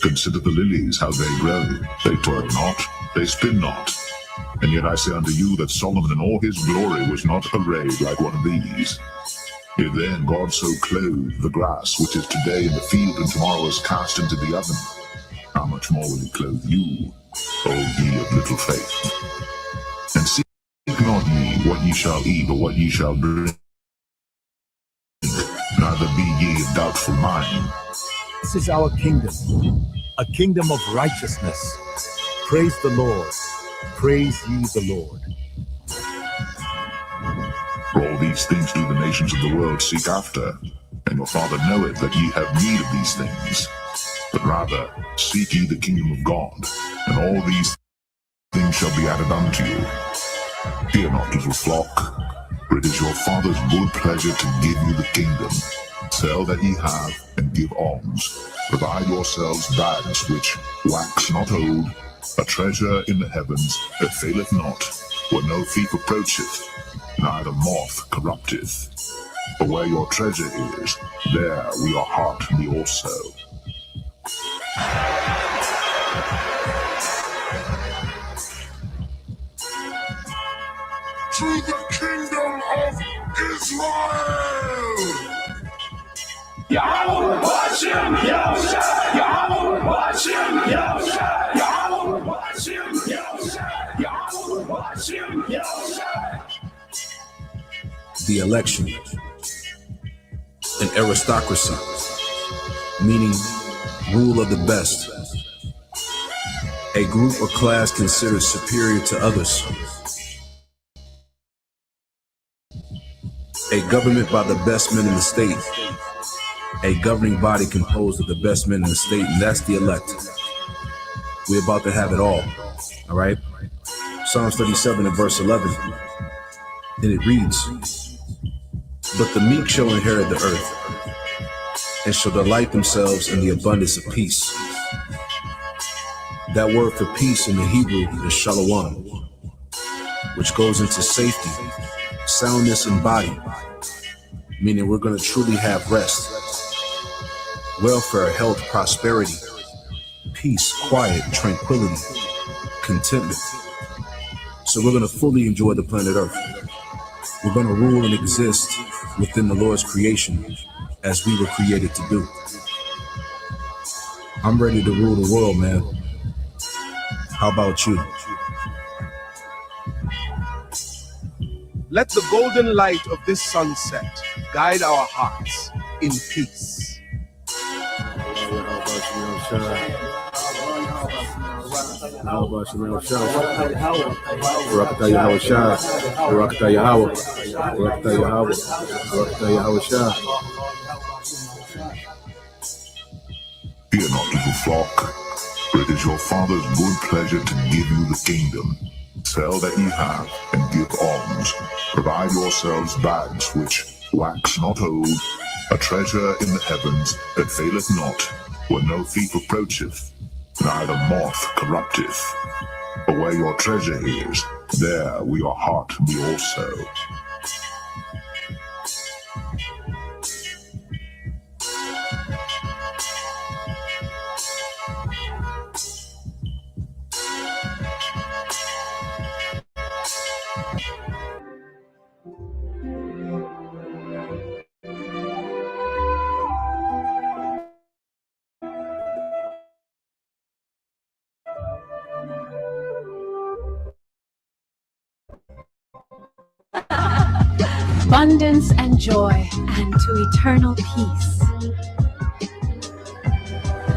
Consider the lilies, how they grow. They toil not, they spin not. And yet I say unto you that Solomon in all his glory was not arrayed like one of these. If then God so clothed the grass, which is today in the field and tomorrow is cast into the oven, how much more will he clothe you, O ye of little faith? And seek not ye what ye shall eat, or what ye shall drink, neither be ye of doubtful mind. This is our kingdom, a kingdom of righteousness. Praise the Lord. Praise ye the Lord. For all these things do the nations of the world seek after, and your Father knoweth that ye have need of these things. But rather seek ye the kingdom of God, and all these things shall be added unto you. Fear not, little flock, for it is your Father's good pleasure to give you the kingdom. Sell that ye have, and give alms. Provide yourselves bags which wax not old, a treasure in the heavens that faileth not, where no thief approacheth, neither moth corrupteth. For where your treasure is, there will your heart be also. To the kingdom of Israel! Yahweh Hashem, Yahweh, Yahweh Hashem, Yahweh, Yahweh Hashem, Yahweh, Yahweh Hashem, Yahweh. The election, an aristocracy, meaning rule of the best, a group or class considered superior to others, a government by the best men in the state, a governing body composed of the best men in the state, and that's the elect. We're about to have it all right? Psalms 37 and verse 11, and it reads, "But the meek shall inherit the earth, and shall delight themselves in the abundance of peace." That word for peace in the Hebrew is shalom, which goes into safety, soundness in body, meaning we're going to truly have rest, welfare, health, prosperity, peace, quiet, tranquility, contentment. So we're going to fully enjoy the planet Earth. We're going to rule and exist within the Lord's creation as we were created to do. I'm ready to rule the world, man. How about you? Let the golden light of this sunset guide our hearts in peace. Fear not, little flock, for it is your Father's good pleasure to give you the kingdom. Sell that ye have, and give alms. Provide yourselves bags which wax not old, a treasure in the heavens that faileth not, where no thief approacheth, neither moth corrupteth. For where your treasure is, there will your heart be also. Abundance and joy, and to eternal peace.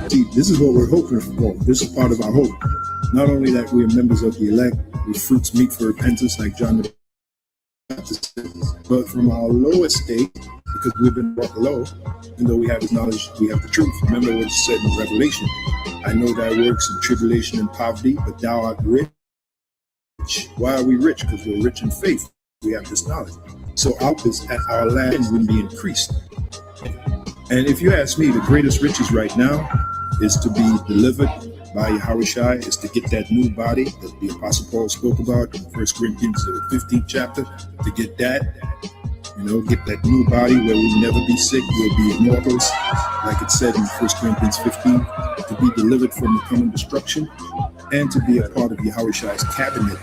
See, this is what we're hoping for. This is part of our hope. Not only that we are members of the elect, with fruits meet for repentance, like John the Baptist says, but from our low estate, because we've been brought low, and though we have his knowledge, we have the truth. Remember what it said in Revelation. I know thy works in tribulation and poverty, but thou art rich. Why are we rich? Because we're rich in faith. We have this knowledge. So our land will be increased. And if you ask me, the greatest riches right now is to be delivered by Yahushua is to get that new body that the Apostle Paul spoke about in 1 Corinthians 15th chapter, to get that, get that new body where we'll never be sick, we'll be immortals, like it said in 1 Corinthians 15, to be delivered from the coming destruction, and to be a part of Yahushua's cabinet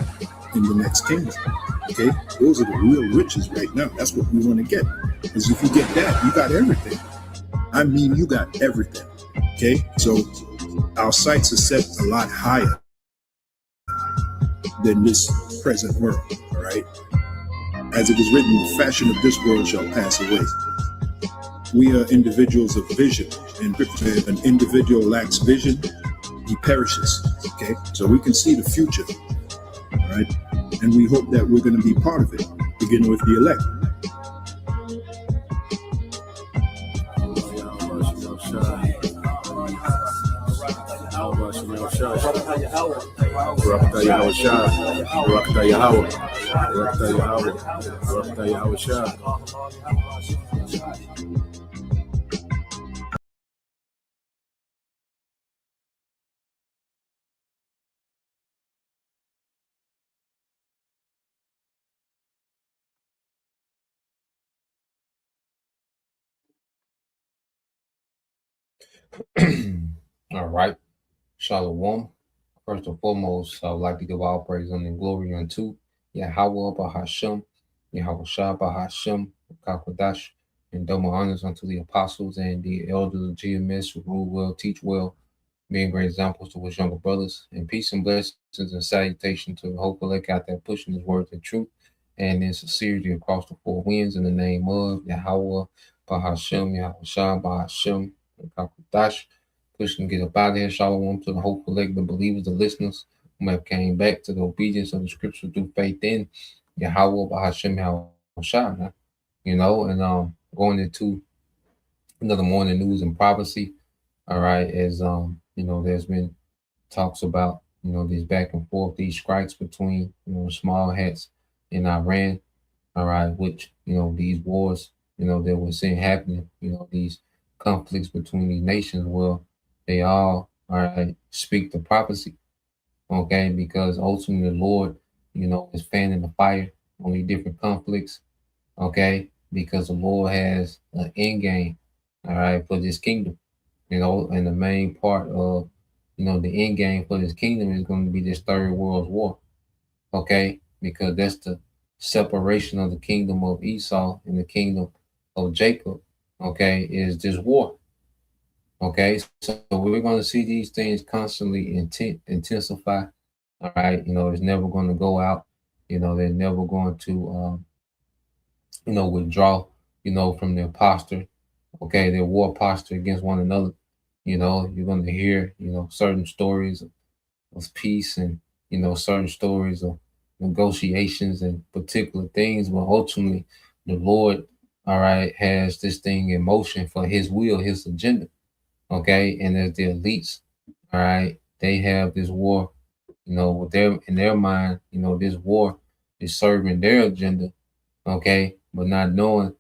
in the next kingdom. Okay, those are the real riches right now. That's what we want to get. Because if you get that, you got everything. I mean, you got everything. Okay, so our sights are set a lot higher than this present world. All right, as it is written, the fashion of this world shall pass away. We are individuals of vision, and if an individual lacks vision, he perishes. Okay, so we can see the future. All right, and we hope that we're going to be part of it, beginning with the elect. All right. Shalom. First and foremost, I would like to give all praise and glory unto Yahweh Bahashem, Yahweh Shah Bahashem, Kakwadash, and double honors unto the apostles and the elders of GMS who rule well, teach well, being great examples to his younger brothers. And peace and blessings and salutation to the whole collect out there pushing his words and truth and in sincerity across the four winds in the name of Yahweh Bahashem, Yahweh Shah Bahashem, and Kakwadash. Pushing to get up out of here. Shalom to the whole collect, the believers, the listeners who have came back to the obedience of the scripture through faith in Yahweh Bahashem Yahweh, and going into another morning news and prophecy. All right, as there's been talks about these back and forth, these strikes between small hats in Iran. All right, which these wars that we're seeing happening, these conflicts between these nations. Well, they all right speak the prophecy, okay, because ultimately the Lord is fanning the fire on these different conflicts, okay, because the Lord has an end game, all right, for this kingdom, and the main part of the end game for this kingdom is going to be this third world war, okay, because that's the separation of the kingdom of Esau and the kingdom of Jacob, okay, is this war. Okay, so we're going to see these things constantly intensify. All right, it's never going to go out. They're never going to, withdraw, from their posture. Okay, their war posture against one another. You're going to hear, certain stories of peace and, certain stories of negotiations and particular things. But ultimately, the Lord, all right, has this thing in motion for his will, his agenda. Okay, and as the elites, all right, they have this war, with in their mind, this war is serving their agenda, okay, but not knowing,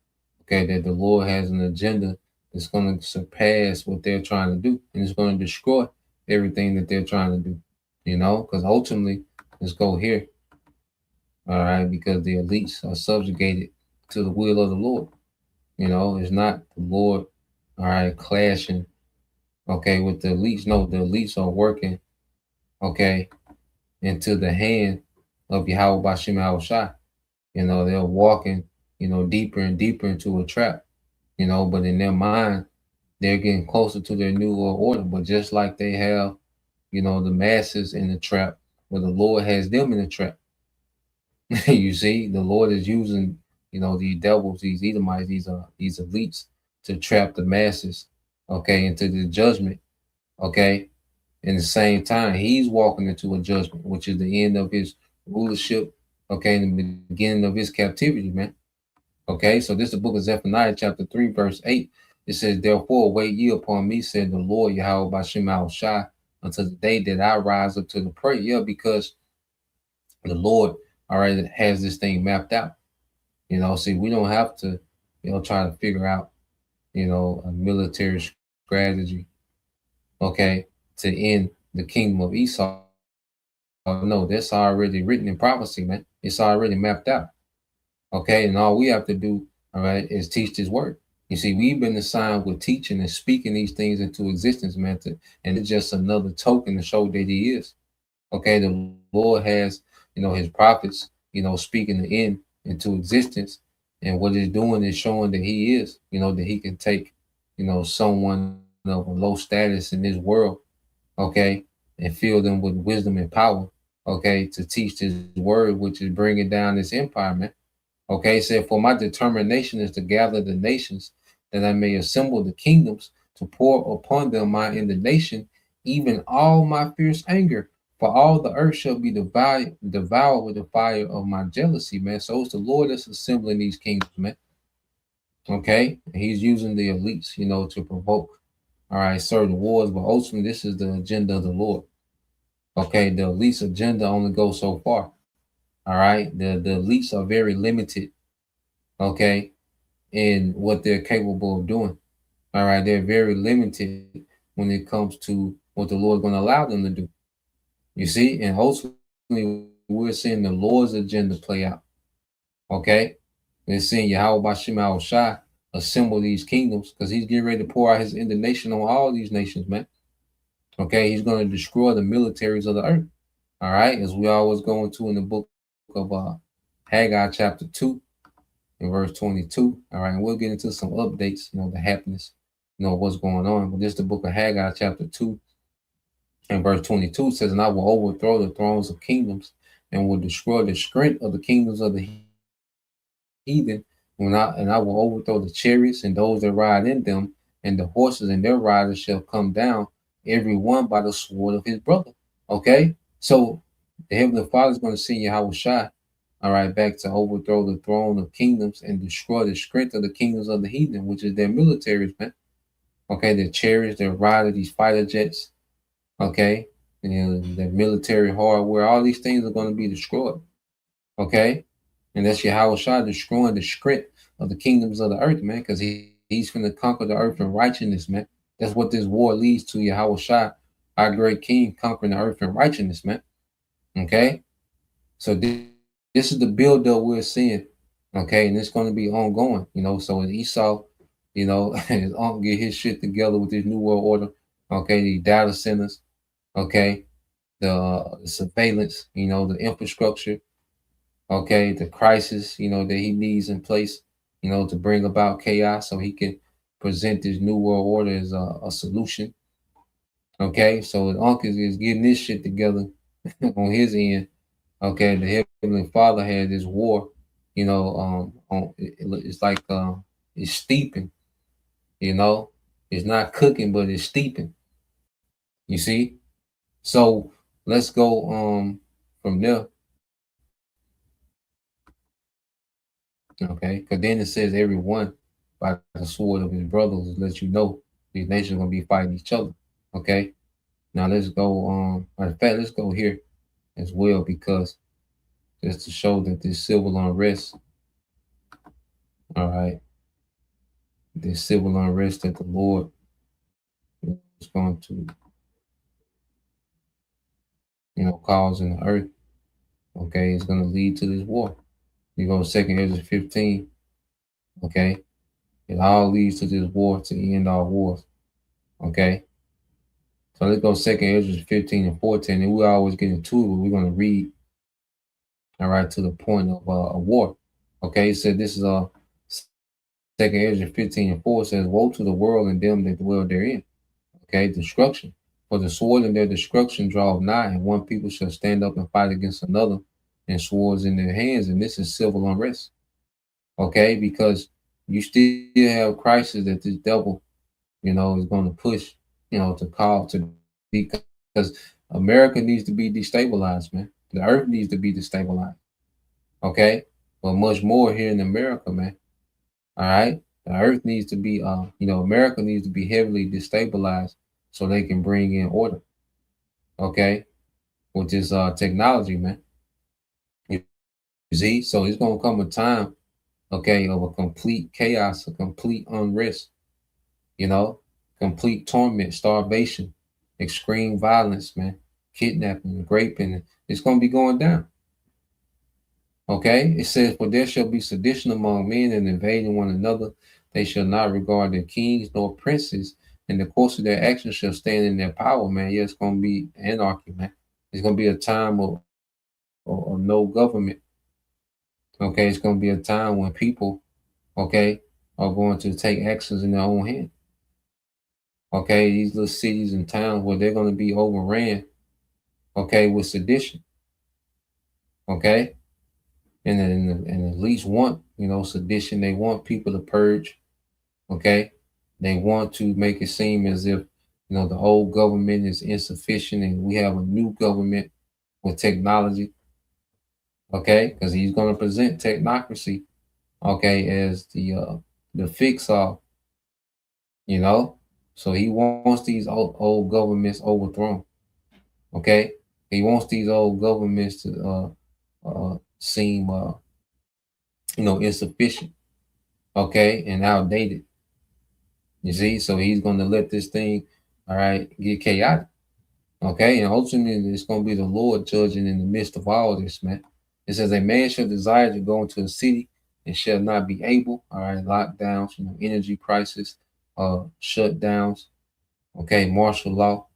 okay, that the Lord has an agenda that's going to surpass what they're trying to do, and it's going to destroy everything that they're trying to do, because ultimately, let's go here, all right, because the elites are subjugated to the will of the Lord, it's not the Lord, all right, clashing. Okay, with the elites, no, the elites are working, okay, into the hand of Yahweh Bashem Yahushua. They're walking, deeper and deeper into a trap, but in their mind, they're getting closer to their new world order. But just like they have, the masses in the trap, where the Lord has them in the trap. You see, the Lord is using, these devils, these Edomites, these elites to trap the masses, okay, into the judgment. Okay. In the same time, he's walking into a judgment, which is the end of his rulership. Okay. In the beginning of his captivity, man. Okay. So this is the book of Zephaniah, chapter 3, verse 8. It says, therefore, wait ye upon me, said the Lord, Yahweh Bashem Shai, until the day that I rise up to the prayer. Yeah, because the Lord, all right, has this thing mapped out. See, we don't have to, try to figure out, a military strategy, okay, to end the kingdom of Esau. No, that's already written in prophecy, man. It's already mapped out. Okay, and all we have to do, all right, is teach this word. You see, we've been assigned with teaching and speaking these things into existence, man. And it's just another token to show that He is. Okay, the Lord has, His prophets, speaking the end into existence, and what it's doing is showing that He is, that He can take, someone of a low status in this world, okay, and fill them with wisdom and power, okay, to teach this word, which is bringing down this empire, man. Okay, it said, for my determination is to gather the nations, that I may assemble the kingdoms, to pour upon them my indignation, even all my fierce anger. For all the earth shall be devoured with the fire of my jealousy, man. So it's the Lord that's assembling these kingdoms, man. Okay, He's using the elites, to provoke, all right, certain wars, but ultimately this is the agenda of the Lord. Okay, the elites' agenda only goes so far. All right, the elites are very limited, okay, in what they're capable of doing. All right, they're very limited when it comes to what the Lord's going to allow them to do. You see, and ultimately we're seeing the Lord's agenda play out. Okay, we're seeing Yahweh Bashim Shai assemble these kingdoms because He's getting ready to pour out His indignation on all these nations, man. Okay, He's going to destroy the militaries of the earth. All right, as we always go into in the book of Haggai chapter 2 in verse 22. All right, and we'll get into some updates, the happiness, what's going on. But this is the book of Haggai chapter 2 and verse 22 says, and I will overthrow the thrones of kingdoms and will destroy the strength of the kingdoms of the heathen. And I will overthrow the chariots and those that ride in them, and the horses and their riders shall come down, every one by the sword of his brother. Okay, so the Heavenly Father is going to send Yahweh Shai, all right, back to overthrow the throne of kingdoms and destroy the strength of the kingdoms of the heathen, which is their militaries, man. Okay, their chariots, their riders, these fighter jets, okay, and their military hardware, all these things are going to be destroyed. Okay, and that's Yahweh Shai destroying the strength of the kingdoms of the earth, man, because he's going to conquer the earth in righteousness, man. That's what this war leads to, Yahweh Shai, our great king, conquering the earth in righteousness, man. Okay, so this is the build-up we're seeing, okay, and it's going to be ongoing, so Esau, is on get his shit together with this new world order, okay, the data centers, okay, the surveillance, the infrastructure, okay, the crisis, that he needs in place, to bring about chaos so he can present this new world order as a solution. Okay, so Unc is getting this shit together on his end. Okay, the Heavenly Father had this war, it's like it's steeping, it's not cooking, but it's steeping. You see, so let's go from there. Okay, because then it says everyone by the sword of his brothers lets you know these nations are gonna be fighting each other. Okay, now let's go. In fact, let's go here as well because just to show that this civil unrest. All right, this civil unrest that the Lord is going to, cause in the earth. Okay, it's going to lead to this war. You go to 2 Ezra 15. Okay, it all leads to this war to end all wars. Okay, so let's go 2 Ezra 15 and 14, and we always get into it, but we're going to read, all right, to the point of a war. Okay, so this is 2 Ezra 15 and 4 says, woe to the world and them that dwell therein. Okay, destruction. For the sword and their destruction draw nigh, and one people shall stand up and fight against another, and swords in their hands, and this is civil unrest. Okay, because you still have crisis that this devil, is going to push, to call to be, because America needs to be destabilized, man. The earth needs to be destabilized. Okay, but much more here in America, man. All right, the earth needs to be, America needs to be heavily destabilized so they can bring in order. Okay, with this technology, man. You see, so it's gonna come a time, okay, of a complete chaos, a complete unrest, complete torment, starvation, extreme violence, man, kidnapping, raping. It's going to be going down. Okay, it says, "For there shall be sedition among men and invading one another. They shall not regard their kings nor princes, and the course of their actions shall stand in their power." Man, yeah, it's going to be anarchy, man. It's going to be a time of no government. Okay, it's going to be a time when people, okay, are going to take actions in their own hand. Okay, these little cities and towns where they're going to be overran, okay, with sedition. Okay, and at least want, sedition. They want people to purge. Okay, they want to make it seem as if the old government is insufficient and we have a new government with technology. Okay, because he's going to present technocracy, okay, as the fix all. So he wants these old governments overthrown. Okay, he wants these old governments to seem insufficient. Okay, and outdated. You see, so he's going to let this thing, all right, get chaotic. Okay, and ultimately it's going to be the Lord judging in the midst of all this, man. It says, "A man shall desire to go into a city and shall not be able." All right, lockdowns, energy crisis, shutdowns. Okay, martial law.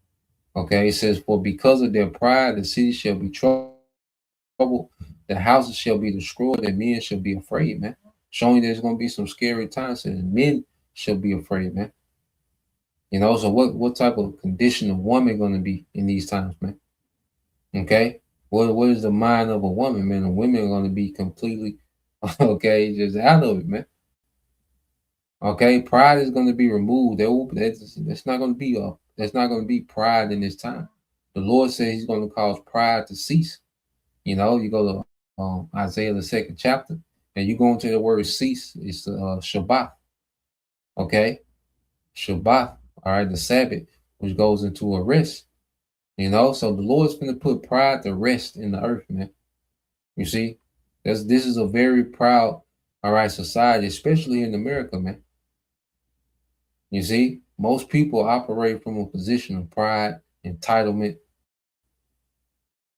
Okay, it says, "For because of their pride, the city shall be troubled, the houses shall be destroyed, and men shall be afraid," man. Showing there's going to be some scary times, and men shall be afraid, man. So what type of condition of woman going to be in these times, man? Okay, what is the mind of a woman, man? The women are going to be completely, okay, just out of it, man. Okay, pride is going to be removed. That's not going to be that's not going to be pride in this time. The Lord says He's going to cause pride to cease. You go to Isaiah the 2nd chapter, and you go into the word cease. It's Shabbat. Okay, Shabbat. All right, the Sabbath, which goes into a rest. So the Lord's going to put pride to rest in the earth, man. You see, this is a very proud, all right, society, especially in America, man. You see, most people operate from a position of pride, entitlement.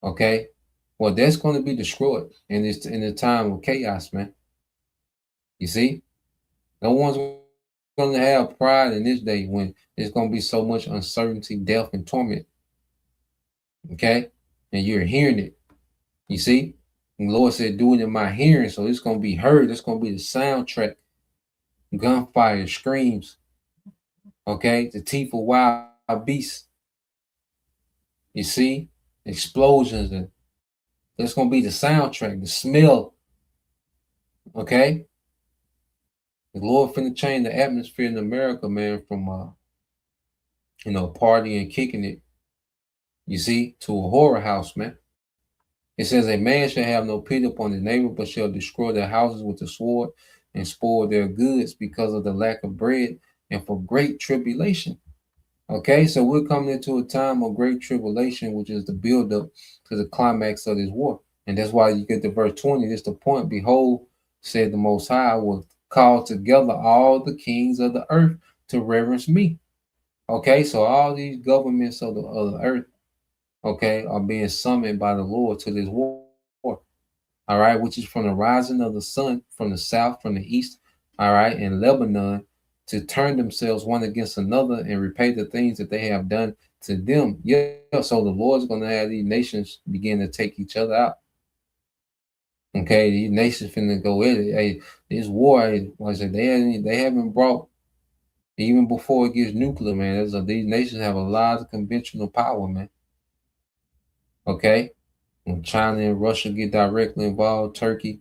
Okay, well, that's going to be destroyed in the time of chaos, man. You see, no one's going to have pride in this day when there's going to be so much uncertainty, death, and torment. Okay, and you're hearing it. You see, and the Lord said, "Do it in my hearing," so it's going to be heard. It's going to be the soundtrack. Gunfire, screams. Okay, the teeth of wild beasts. You see, explosions, and that's going to be the soundtrack, the smell. Okay, the Lord finna change the atmosphere in America, man, from partying, kicking it. You see, to a horror house, man. It says, "A man shall have no pity upon his neighbor, but shall destroy their houses with the sword and spoil their goods because of the lack of bread and for great tribulation." Okay, so we're coming into a time of great tribulation, which is the buildup to the climax of this war. And that's why you get to verse 20. This the point. "Behold, said the Most High, I will call together all the kings of the earth to reverence me." Okay, so all these governments of the earth, okay, are being summoned by the Lord to this war. All right, which is from the rising of the sun, from the south, from the east, all right, in Lebanon, to turn themselves one against another and repay the things that they have done to them. Yeah, so the Lord's going to have these nations begin to take each other out. Okay, these nations finna go in it. Hey, this war, like I said, they haven't brought, even before it gets nuclear, man. These nations have a lot of conventional power, man. Okay, when China and Russia get directly involved, Turkey.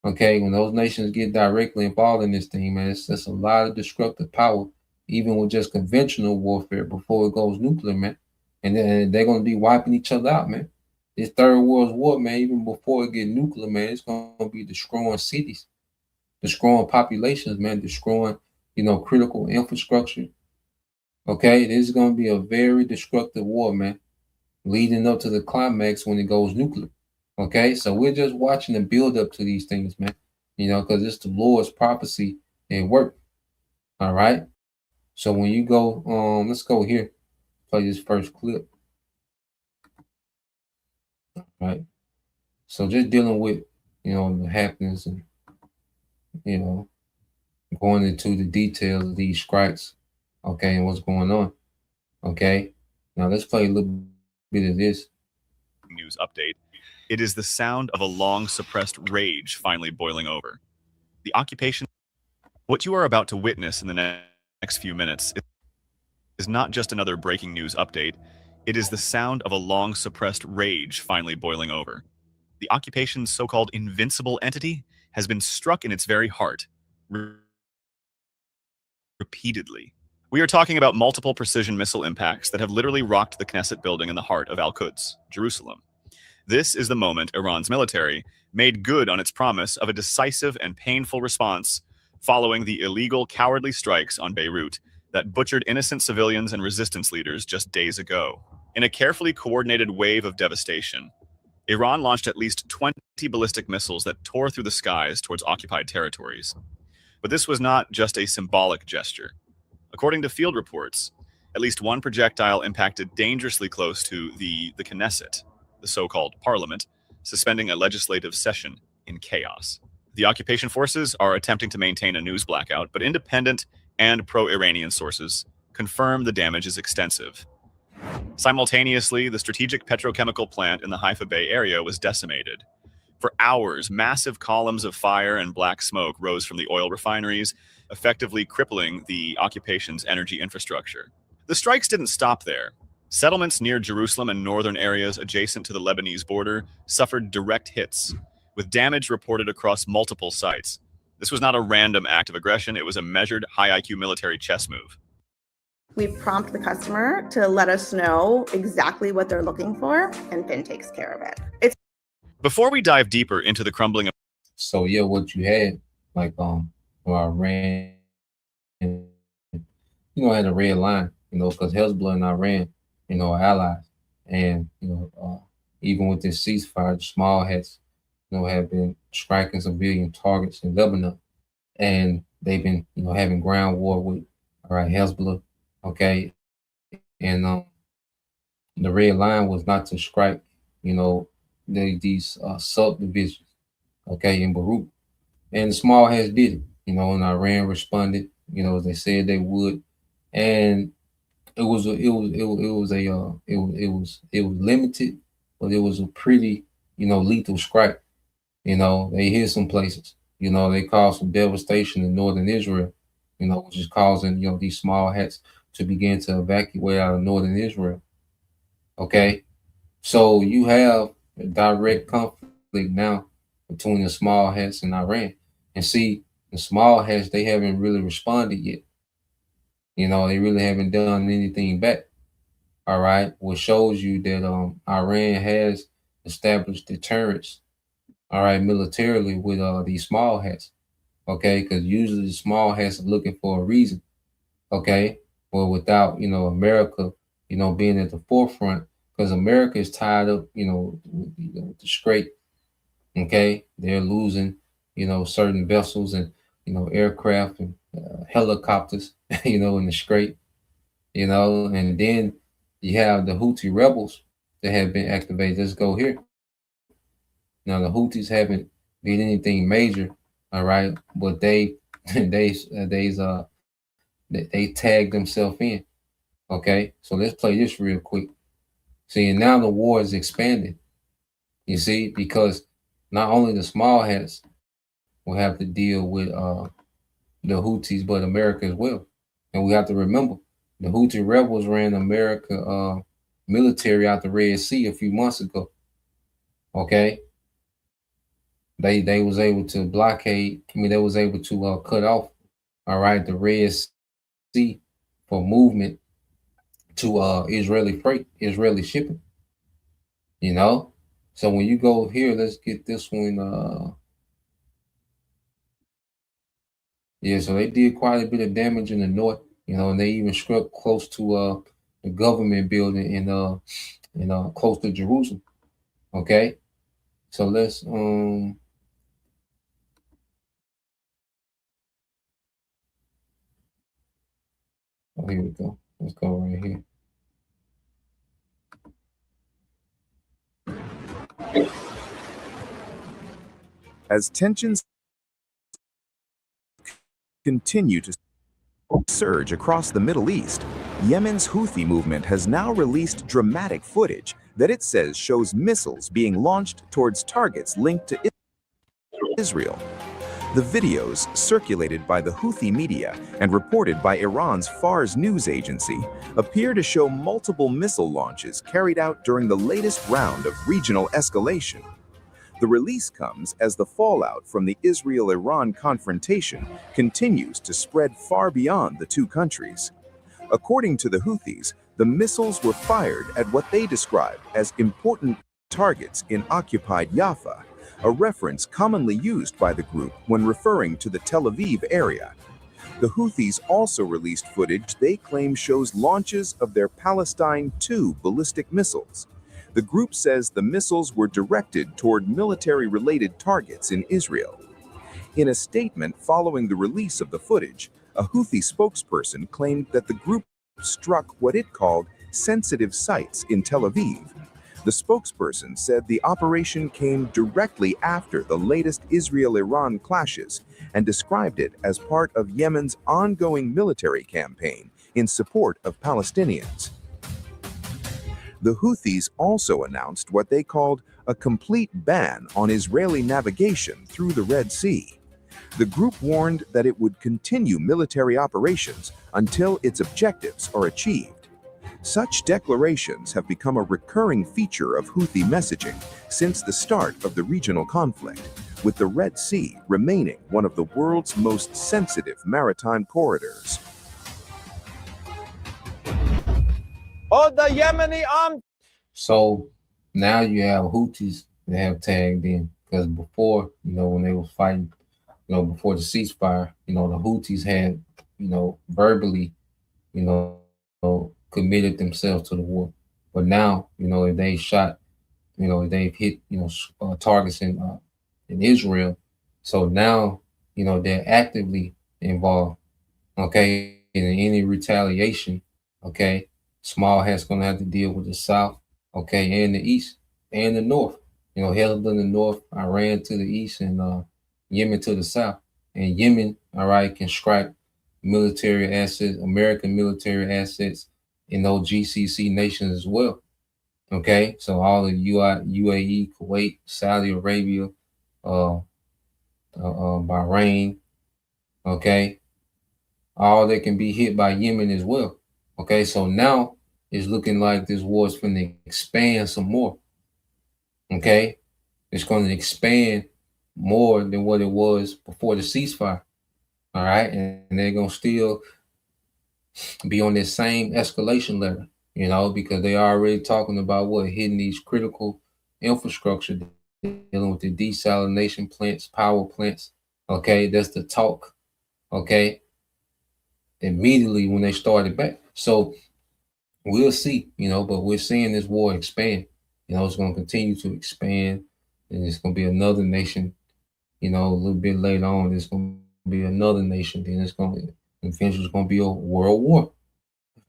Okay, when those nations get directly involved in this thing, man, it's a lot of destructive power, even with just conventional warfare before it goes nuclear, man. And then they're gonna be wiping each other out, man. This third world war, man, even before it get nuclear, man, it's gonna be destroying cities, destroying populations, man, destroying, critical infrastructure. Okay, this is gonna be a very destructive war, man, leading up to the climax when it goes nuclear. Okay, so we're just watching the build up to these things, man. Because it's the Lord's prophecy at work. All right. So when you go, let's go here. play this first clip. Right. So just dealing with, the happenings and, going into the details of these strikes, okay, and what's going on. Okay. Now let's play a little bit of this. News update. It is the sound of a long suppressed rage finally boiling over. The occupation. What you are about to witness in the next few minutes is not just another breaking news update. It is the sound of a long suppressed rage finally boiling over. The occupation's so-called invincible entity has been struck in its very heart repeatedly. We are talking about multiple precision missile impacts that have literally rocked the Knesset building in the heart of Al-Quds, Jerusalem. This is the moment Iran's military made good on its promise of a decisive and painful response following the illegal, cowardly strikes on Beirut that butchered innocent civilians and resistance leaders just days ago. In a carefully coordinated wave of devastation, Iran launched at least 20 ballistic missiles that tore through the skies towards occupied territories. But this was not just a symbolic gesture. According to field reports, at least one projectile impacted dangerously close to the Knesset, the so-called parliament, suspending a legislative session in chaos. The occupation forces are attempting to maintain a news blackout, but independent and pro-Iranian sources confirm the damage is extensive. Simultaneously, the strategic petrochemical plant in the Haifa Bay area was decimated. For hours, massive columns of fire and black smoke rose from the oil refineries, effectively crippling the occupation's energy infrastructure. The strikes didn't stop there. Settlements near Jerusalem and northern areas adjacent to the Lebanese border suffered direct hits, with damage reported across multiple sites. This was not a random act of aggression, it was a measured, high IQ military chess move. We prompt the customer to let us know exactly what they're looking for, and Finn takes care of it. Before we dive deeper into the crumbling of... So yeah, what you had, like Iran, had a red line, because Hezbollah and Iran, are allies. And, even with this ceasefire, the small hats, have been striking civilian targets in Lebanon. And they've been, having ground war with, Hezbollah, okay? And the red line was not to strike, these subdivisions, okay, in Beirut. And the small hats did it, and Iran responded, as they said they would. And it was limited, but it was a pretty, lethal strike. They hit some places. They caused some devastation in northern Israel, which is causing, these small hats to begin to evacuate out of northern Israel. Okay. So you have a direct conflict now between the small hats and Iran. And see, the small hats, they haven't really responded yet. They really haven't done anything back. All right. Which shows you that Iran has established deterrence, all right, militarily with these small hats. Okay, because usually the small hats are looking for a reason. Okay. Well, without, America, being at the forefront, because America is tied up, with the Strait. Okay, they're losing, certain vessels and, aircraft and helicopters, in the Strait, and then you have the Houthi rebels that have been activated. Let's go here. Now the Houthis haven't did anything major, all right, but they tagged themselves in. Okay, so let's play this real quick. See, and now the war is expanding. You see, because not only the small hats will have to deal with the Houthis, but America as well. And we have to remember, the Houthi rebels ran America military out the Red Sea a few months ago. Okay, they was able to blockade. They was able to cut off, all right, the Red Sea for movement to Israeli freight, Israeli shipping. So when you go here, let's get this one. Yeah, so they did quite a bit of damage in the north, and they even struck close to the government building in close to Jerusalem. Okay, so let's oh, here we go. Let's go right here. As tensions continue to surge across the Middle East, Yemen's Houthi movement has now released dramatic footage that it says shows missiles being launched towards targets linked to Israel. The videos, circulated by the Houthi media and reported by Iran's Fars news agency, appear to show multiple missile launches carried out during the latest round of regional escalation. The release comes as the fallout from the Israel-Iran confrontation continues to spread far beyond the two countries. According to the Houthis, the missiles were fired at what they described as important targets in occupied Jaffa, a reference commonly used by the group when referring to the Tel Aviv area. The Houthis also released footage they claim shows launches of their Palestine II ballistic missiles. The group says the missiles were directed toward military-related targets in Israel. In a statement following the release of the footage, a Houthi spokesperson claimed that the group struck what it called sensitive sites in Tel Aviv. The spokesperson said the operation came directly after the latest Israel-Iran clashes and described it as part of Yemen's ongoing military campaign in support of Palestinians. The Houthis also announced what they called a complete ban on Israeli navigation through the Red Sea. The group warned that it would continue military operations until its objectives are achieved. Such declarations have become a recurring feature of Houthi messaging since the start of the regional conflict, with the Red Sea remaining one of the world's most sensitive maritime corridors. So now you have Houthis that have tagged in, because before, when they was fighting, before the ceasefire, the Houthis had, verbally, committed themselves to the war. But now, if they shot, if they've hit, targets in Israel, so now, they're actively involved, okay, in any retaliation, okay. Small Hat's gonna have to deal with the South, okay, and the East and the North. Held in the North, Iran to the East, and Yemen to the South. And Yemen, all right, can strike military assets, American military assets in those GCC nations as well. Okay, so all the UAE, Kuwait, Saudi Arabia, Bahrain, okay, all that can be hit by Yemen as well. Okay, so now it's looking like this war is going to expand some more. Okay, it's going to expand more than what it was before the ceasefire. All right, and they're going to still be on this same escalation level, because they are already talking about hitting these critical infrastructure, dealing with the desalination plants, power plants. Okay, that's the talk. Okay, immediately when they started back. So we'll see, but we're seeing this war expand. It's going to continue to expand, and it's going to be another nation, a little bit later on, it's going to be another nation, then eventually it's going to be a world war.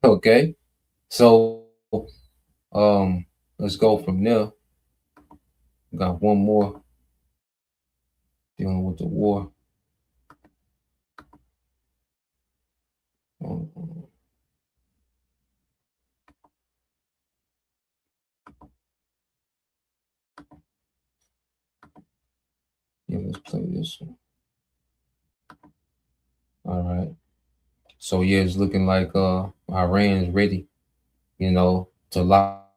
Okay, so let's go from there. Got one more dealing with the war. Yeah, let's play this one. All right. So yeah, it's looking like Iran is ready, to lock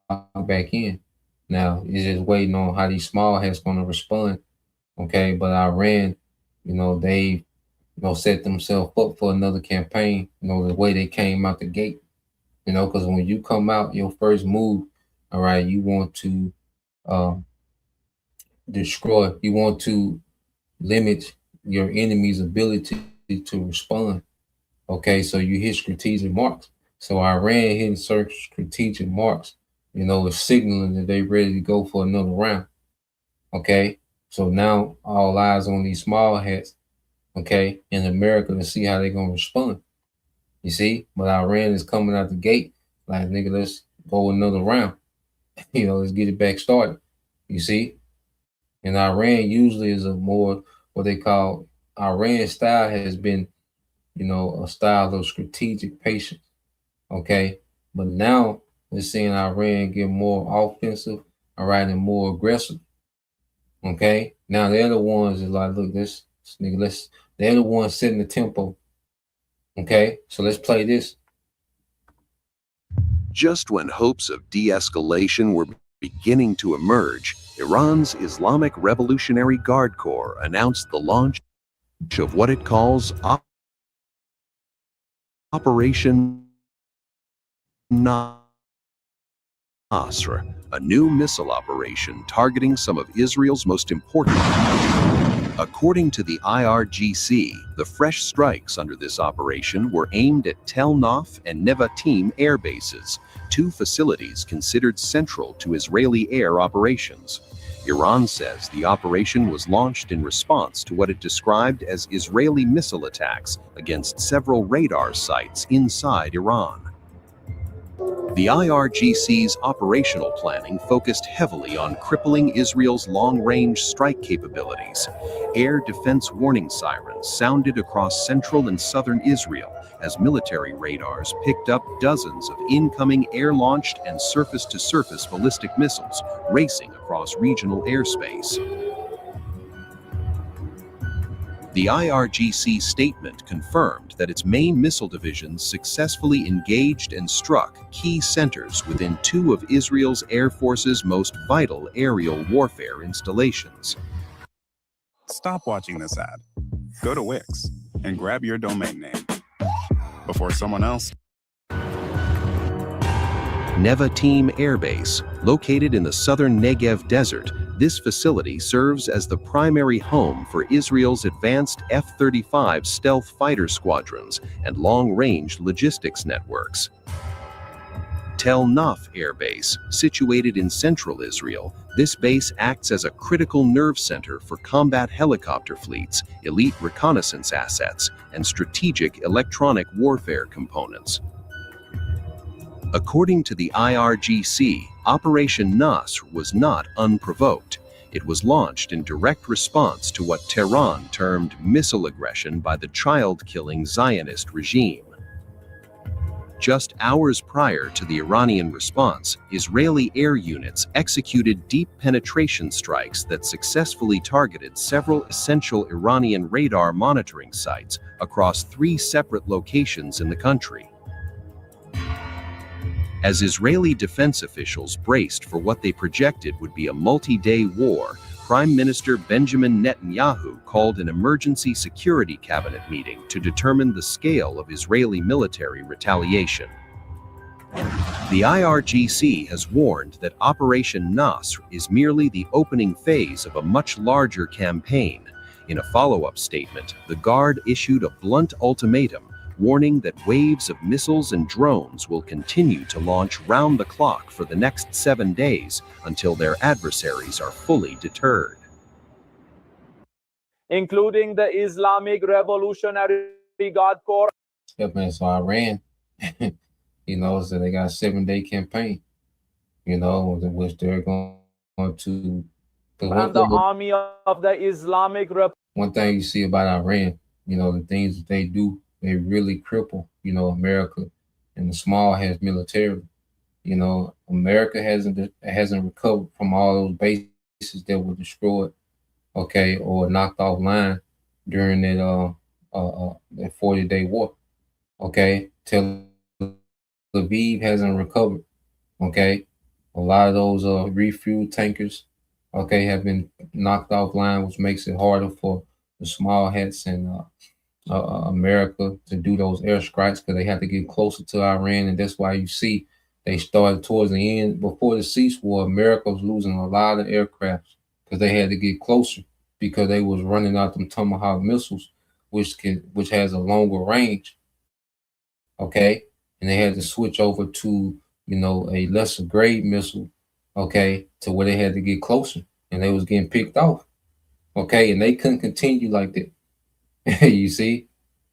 back in. Now it's just waiting on how these small hats going to respond. Okay, but Iran, they set themselves up for another campaign, the way they came out the gate. Because when you come out, your first move, all right, you want to destroy, you want to limit your enemy's ability to respond. Okay, so you hit strategic marks. So Iran hitting certain strategic marks, is signaling that they're ready to go for another round. Okay, so now all eyes on these small hats, okay, in America to see how they're going to respond. You see, but Iran is coming out the gate like, nigga, let's go another round. Let's get it back started. You see? And Iran usually is a more what they call Iran style has been, a style of strategic patience. Okay. But now we're seeing Iran get more offensive, all right, and more aggressive. Okay. Now they're the ones that like, look, this nigga, they're the ones setting the tempo. Okay. So let's play this. Just when hopes of de-escalation were beginning to emerge, Iran's Islamic Revolutionary Guard Corps announced the launch of what it calls Operation Nasr, a new missile operation targeting some of Israel's most important. According to the IRGC, the fresh strikes under this operation were aimed at Tel Naf and Nevatim air bases, two facilities considered central to Israeli air operations. Iran says the operation was launched in response to what it described as Israeli missile attacks against several radar sites inside Iran. The IRGC's operational planning focused heavily on crippling Israel's long-range strike capabilities. Air defense warning sirens sounded across central and southern Israel as military radars picked up dozens of incoming air-launched and surface-to-surface ballistic missiles racing across regional airspace. The IRGC statement confirmed that its main missile divisions successfully engaged and struck key centers within two of Israel's Air Force's most vital aerial warfare installations. Stop watching this ad. Go to Wix and grab your domain name before someone else. Nevatim Air Base, located in the southern Negev desert, this facility serves as the primary home for Israel's advanced F-35 stealth fighter squadrons and long-range logistics networks. Tel Naf Air Base, situated in central Israel, this base acts as a critical nerve center for combat helicopter fleets, elite reconnaissance assets, and strategic electronic warfare components. According to the IRGC, Operation Nasr was not unprovoked. It was launched in direct response to what Tehran termed missile aggression by the child-killing Zionist regime. Just hours prior to the Iranian response, Israeli air units executed deep penetration strikes that successfully targeted several essential Iranian radar monitoring sites across 3 separate locations in the country. As Israeli defense officials braced for what they projected would be a multi-day war, Prime Minister Benjamin Netanyahu called an emergency security cabinet meeting to determine the scale of Israeli military retaliation. The IRGC has warned that Operation Nasr is merely the opening phase of a much larger campaign. In a follow-up statement, the Guard issued a blunt ultimatum warning that waves of missiles and drones will continue to launch round the clock for the next 7 days until their adversaries are fully deterred. Including the Islamic Revolutionary Guard Corps. Yep, man, so Iran, so they got a 7-day campaign, in which they're going to... And the army of the Islamic Republic. One thing you see about Iran, the things that they do, they really cripple, America and the small hands militarily. America hasn't recovered from all those bases that were destroyed, okay, or knocked offline during that 40-day war. Okay, Tel Aviv hasn't recovered. Okay, a lot of those refuel tankers, okay, have been knocked offline, which makes it harder for the small hats and America to do those airstrikes because they have to get closer to Iran, and that's why you see they started towards the end before the cease war. America was losing a lot of aircraft because they had to get closer because they was running out them Tomahawk missiles, which has a longer range. Okay, and they had to switch over to a lesser grade missile. Okay, to where they had to get closer, and they was getting picked off. Okay, and they couldn't continue like that. You see,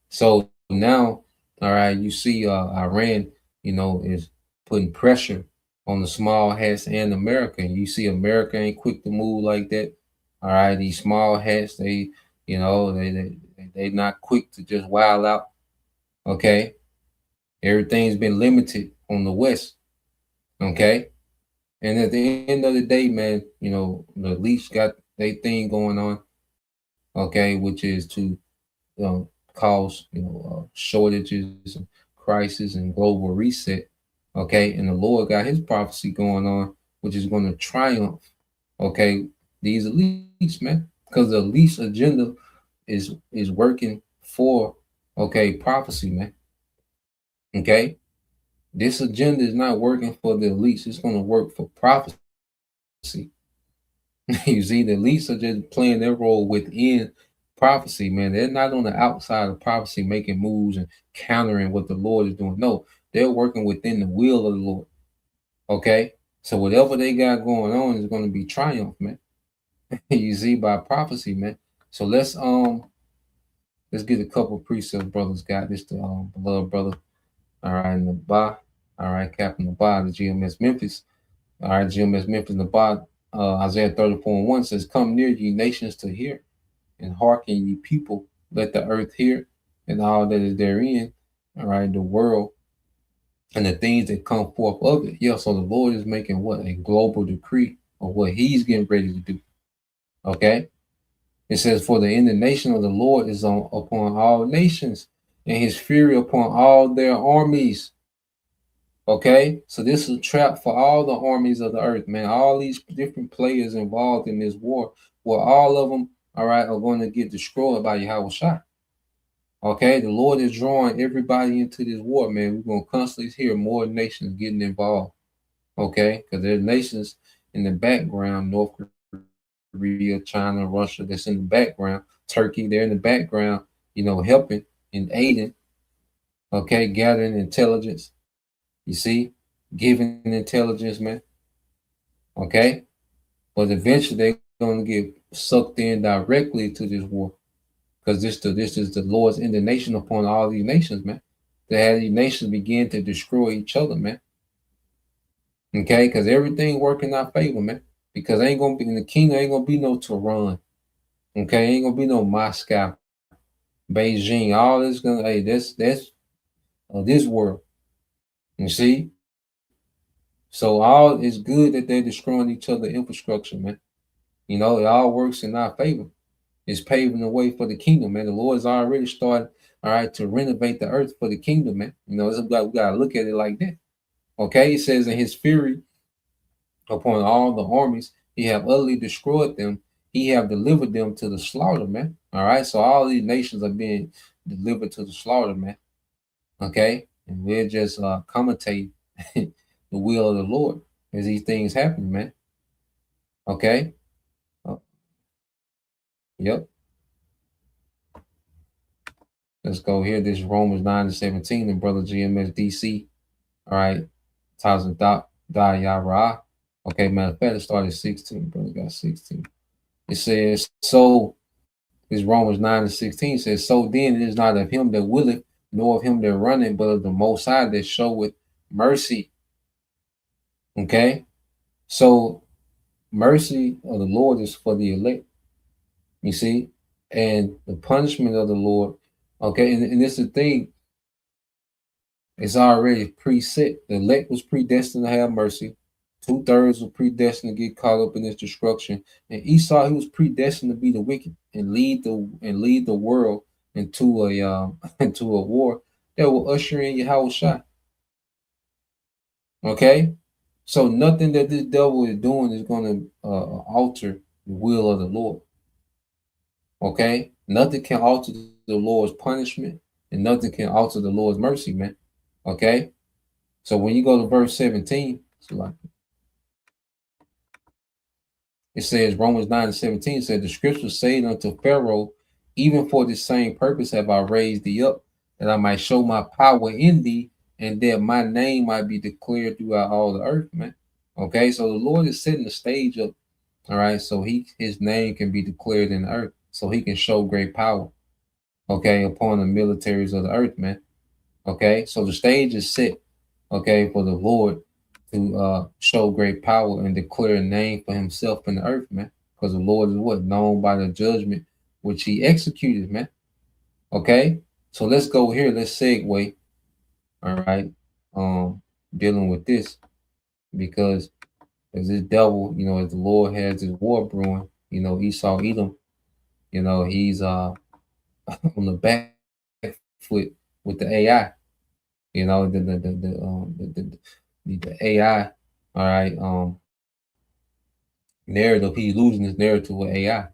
so now, all right, you see, Iran, is putting pressure, on the small hats and America. And you see America ain't quick to move like that. All right, these small hats, they, you know, they not quick to just wild out. Okay. Everything's been limited on the West. Okay. And at the end of the day, man, you know, the elites got their thing going on. Okay, which is to, cause, shortages and crisis and global reset. Okay, and the Lord got his prophecy going on, which is going to triumph. Okay, these elites, man, because the elites agenda is working for, okay, prophecy, man. Okay, this agenda is not working for the elites; it's going to work for prophecy. You see, the elites are just playing their role within prophecy, man. They're not on the outside of prophecy making moves and countering what the Lord is doing. No, they're working within the will of the Lord. Okay, so whatever they got going on is going to be triumph, man. You see, by prophecy, man. So let's get a couple precepts brothers got. This the beloved brother. All right, in the bar. All right, Captain the bar, the GMS Memphis. All right, GMS Memphis, the bar. Isaiah 34:1 says, "Come near, ye nations, to hear, and hearken, ye people. Let the earth hear, and all that is therein." All right, the world and the things that come forth of it. Yeah, so the Lord is making what? A global decree of what he's getting ready to do. Okay? It says, "For the indignation of the Lord is upon all nations, and his fury upon all their armies." Okay? So this is a trap for all the armies of the earth, man. All these different players involved in this war, where all of them, all right, are going to get destroyed by Yahweh Shai. Okay, the Lord is drawing everybody into this war, man. We're gonna constantly hear more nations getting involved. Okay, because there's nations in the background, North Korea, China, Russia, that's in the background. Turkey, they're in the background, helping and aiding. Okay, gathering intelligence. You see, giving intelligence, man. Okay, but eventually they're gonna get sucked in directly to this war. Because this is the Lord's indignation upon all these nations, man. They had these nations begin to destroy each other, man. Okay, because everything working in our favor, man. Because ain't gonna be in the kingdom, ain't gonna be no Tehran. Okay, ain't gonna be no Moscow, Beijing. All this gonna that's this world. You see, so all is good that they're destroying each other infrastructure, man. It all works in our favor. It's paving the way for the kingdom, man. The Lord's already started, all right, to renovate the earth for the kingdom, man. We gotta look at it like that. Okay, he says, "In his fury upon all the armies, he have utterly destroyed them. He have delivered them to the slaughter, man." All right, so all these nations are being delivered to the slaughter, man. Okay, and we're just commentating the will of the Lord as these things happen, man. Okay. Yep. Let's go here. This is Romans 9:17, and brother GMS DC. All right. Thousand Yara. Okay, matter of fact, it started 16. Brother got 16. It says, so this Romans 9:16 says, "So then it is not of him that willeth, nor of him that runneth, but of the Most High that showeth mercy." Okay. So mercy of the Lord is for the elect. You see? And the punishment of the Lord. Okay, and this is the thing. It's already preset. The elect was predestined to have mercy. 2/3 were predestined to get caught up in this destruction. And Esau, he was predestined to be the wicked and lead the world into a into a war that will usher in Yahweh Shai. Okay, so nothing that this devil is doing is going to alter the will of the Lord. Okay, nothing can alter the Lord's punishment, and nothing can alter the Lord's mercy, man. Okay, so when you go to verse 17, it says, Romans 9:17 said, "The scriptures say unto Pharaoh, even for this same purpose have I raised thee up, that I might show my power in thee, and that my name might be declared throughout all the earth," man. Okay, so the Lord is setting the stage up, all right, so his name can be declared in the earth, so he can show great power, okay, upon the militaries of the earth, man. Okay, so the stage is set, okay, for the Lord to show great power and declare a name for himself in the earth, man. Because the Lord is what? Known by the judgment which he executed, man. Okay? So let's go here. Let's segue. All right. Dealing with this. Because as this devil, as the Lord has his war brewing, Esau Edom, he's on the back foot with the AI. The AI, all right, narrative. He's losing his narrative with AI.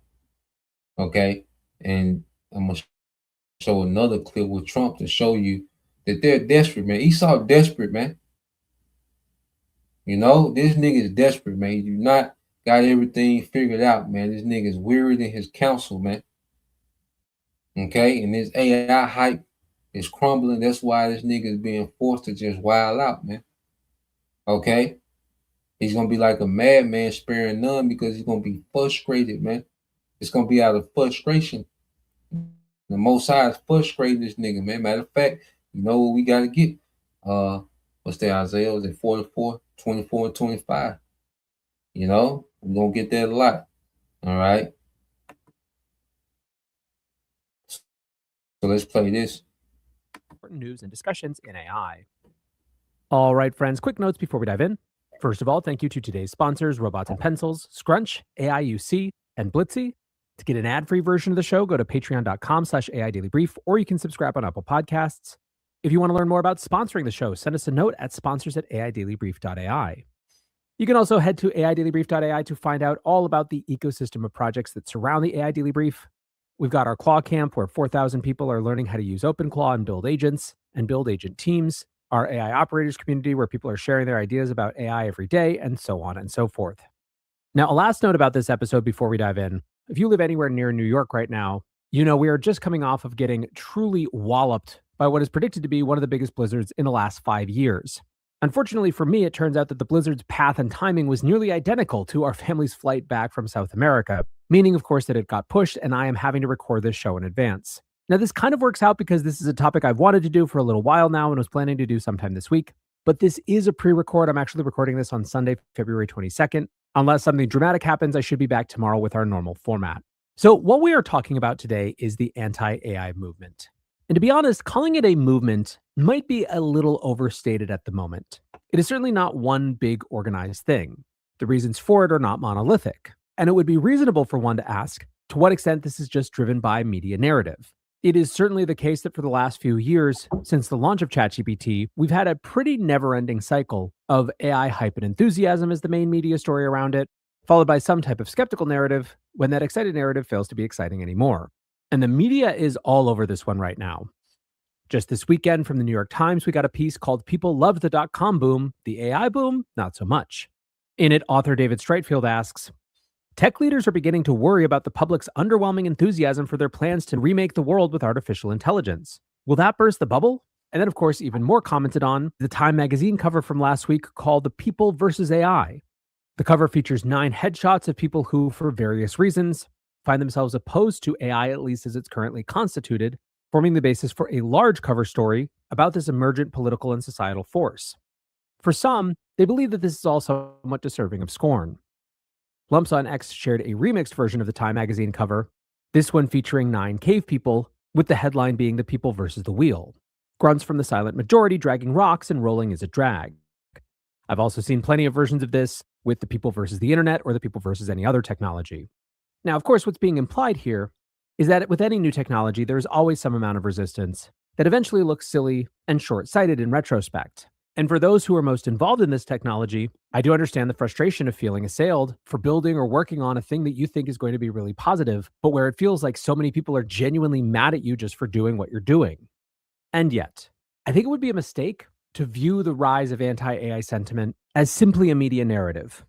Okay, and I'm gonna show another clip with Trump to show you that they're desperate, man. Esau desperate, man. This nigga is desperate, man. You not got everything figured out, man. This nigga is wearied in his counsel, man. Okay, and this AI hype is crumbling. That's why this nigga is being forced to just wild out, man. Okay, he's gonna be like a madman, sparing none, because he's gonna be frustrated, man. It's gonna be out of frustration. The Most High is frustrating this nigga, man. Matter of fact, you know what we gotta get? What's that, Isaiah? Was it 44, 24, and 25? We're gonna get that a lot. All right. So let's play this. Important news and discussions in AI. All right, friends, quick notes before we dive in. First of all, thank you to today's sponsors, Robots and Pencils, Scrunch, AIUC, and Blitzy. To get an ad-free version of the show, go to patreon.com/AIDailyBrief, or you can subscribe on Apple Podcasts. If you want to learn more about sponsoring the show, send us a note at sponsors@AIDailyBrief.ai. You can also head to AIDailyBrief.ai to find out all about the ecosystem of projects that surround the AI Daily Brief. We've got our Claw Camp, where 4,000 people are learning how to use OpenClaw and build agents and build agent teams. Our AI operators community, where people are sharing their ideas about AI every day, and so on and so forth. Now, a last note about this episode before we dive in. If you live anywhere near New York right now, we are just coming off of getting truly walloped by what is predicted to be one of the biggest blizzards in the last 5 years. Unfortunately for me, it turns out that the blizzard's path and timing was nearly identical to our family's flight back from South America, meaning, of course, that it got pushed and I am having to record this show in advance. Now, this kind of works out because this is a topic I've wanted to do for a little while now and was planning to do sometime this week, but this is a pre-record. I'm actually recording this on Sunday, February 22nd. Unless something dramatic happens, I should be back tomorrow with our normal format. So what we are talking about today is the anti-AI movement. And to be honest, calling it a movement might be a little overstated at the moment. It is certainly not one big organized thing. The reasons for it are not monolithic. And it would be reasonable for one to ask to what extent this is just driven by media narrative. It is certainly the case that for the last few years, since the launch of ChatGPT, we've had a pretty never-ending cycle of AI hype and enthusiasm as the main media story around it, followed by some type of skeptical narrative when that excited narrative fails to be exciting anymore. And the media is all over this one right now. Just this weekend from the New York Times, we got a piece called "People Loved the .com Boom, the AI Boom, Not So Much." In it, author David Streitfeld asks, tech leaders are beginning to worry about the public's underwhelming enthusiasm for their plans to remake the world with artificial intelligence. Will that burst the bubble? And then, of course, even more commented on, the Time magazine cover from last week called "The People versus AI." The cover features 9 headshots of people who, for various reasons, find themselves opposed to AI, at least as it's currently constituted, forming the basis for a large cover story about this emergent political and societal force. For some, they believe that this is also somewhat deserving of scorn. Lumps on X shared a remixed version of the Time magazine cover, this one featuring 9 cave people, with the headline being "The People versus the Wheel. Grunts from the silent majority dragging rocks and rolling is a drag." I've also seen plenty of versions of this with "The People versus the internet" or "The People versus any other technology." Now, of course, what's being implied here is that with any new technology, there is always some amount of resistance that eventually looks silly and short-sighted in retrospect. And for those who are most involved in this technology, I do understand the frustration of feeling assailed for building or working on a thing that you think is going to be really positive, but where it feels like so many people are genuinely mad at you just for doing what you're doing. And yet, I think it would be a mistake to view the rise of anti-AI sentiment as simply a media narrative.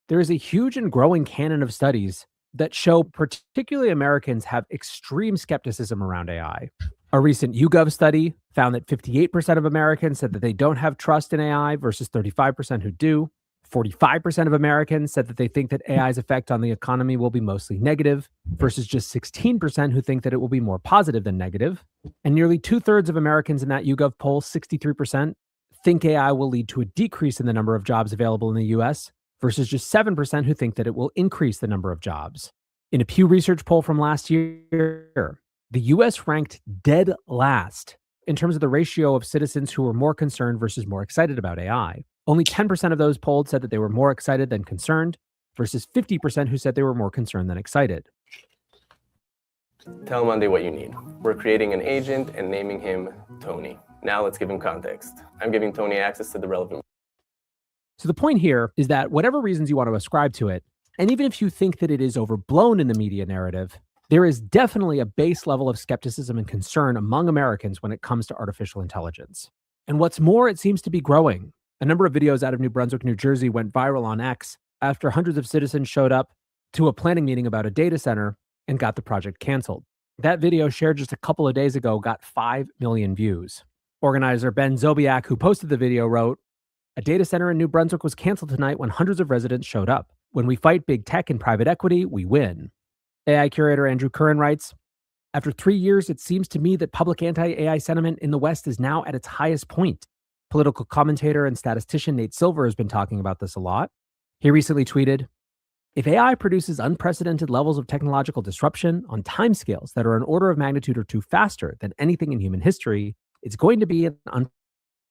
There is a huge and growing canon of studies that show particularly Americans have extreme skepticism around AI. A recent YouGov study found that 58% of Americans said that they don't have trust in AI versus 35% who do. 45% of Americans said that they think that AI's effect on the economy will be mostly negative versus just 16% who think that it will be more positive than negative. And nearly 2/3 of Americans in that YouGov poll, 63%, think AI will lead to a decrease in the number of jobs available in the US versus just 7% who think that it will increase the number of jobs. In a Pew Research poll from last year, the US ranked dead last in terms of the ratio of citizens who were more concerned versus more excited about AI. Only 10% of those polled said that they were more excited than concerned, versus 50% who said they were more concerned than excited. Tell Monday what you need. We're creating an agent and naming him Tony. Now let's give him context. I'm giving Tony access to the relevant. So the point here is that whatever reasons you want to ascribe to it, and even if you think that it is overblown in the media narrative, there is definitely a base level of skepticism and concern among Americans when it comes to artificial intelligence. And what's more, it seems to be growing. A number of videos out of New Brunswick, New Jersey went viral on X after hundreds of citizens showed up to a planning meeting about a data center and got the project canceled. That video, shared just a couple of days ago, got 5 million views. Organizer Ben Zobiak, who posted the video, wrote, "A data center in New Brunswick was canceled tonight when hundreds of residents showed up. When we fight big tech and private equity, we win." AI curator Andrew Curran writes, "After 3 years, it seems to me that public anti-AI sentiment in the West is now at its highest point." Political commentator and statistician Nate Silver has been talking about this a lot. He recently tweeted, "If AI produces unprecedented levels of technological disruption on timescales that are an order of magnitude or two faster than anything in human history, it's going to be an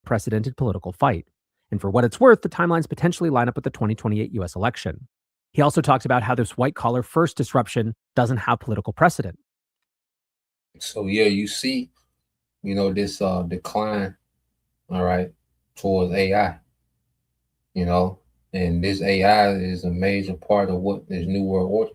unprecedented political fight. And for what it's worth, the timelines potentially line up with the 2028 US election." He also talked about how this white-collar first disruption doesn't have political precedent. So yeah, you see, this decline, all right, towards AI, and this AI is a major part of what this New World Order,